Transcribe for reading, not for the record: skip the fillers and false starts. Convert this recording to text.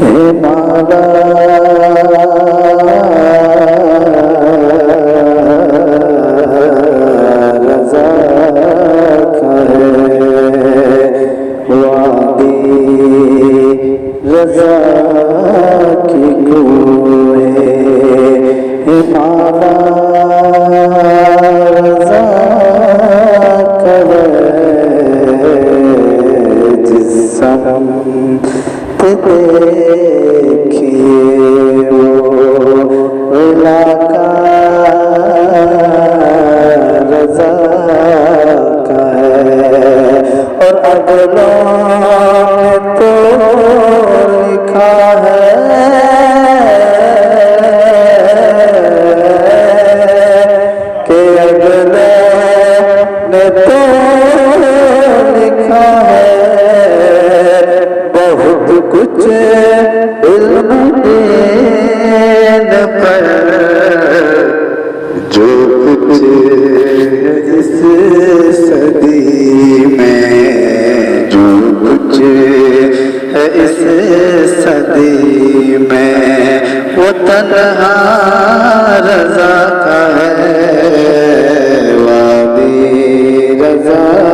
माला रज़ा का है, वादी रज़ा की कोए माला रज़ा का है, जिस समत देखिए वो इलाका रज़ा का है। और अगलों में तो लिखा है कि अगले में तो लिखा है बहुत कुछ इल्म दीन पर, जो कुछ इस सदी में, जो कुछ है इस सदी में, वो तन्हा रज़ा का है, वादी रज़ा।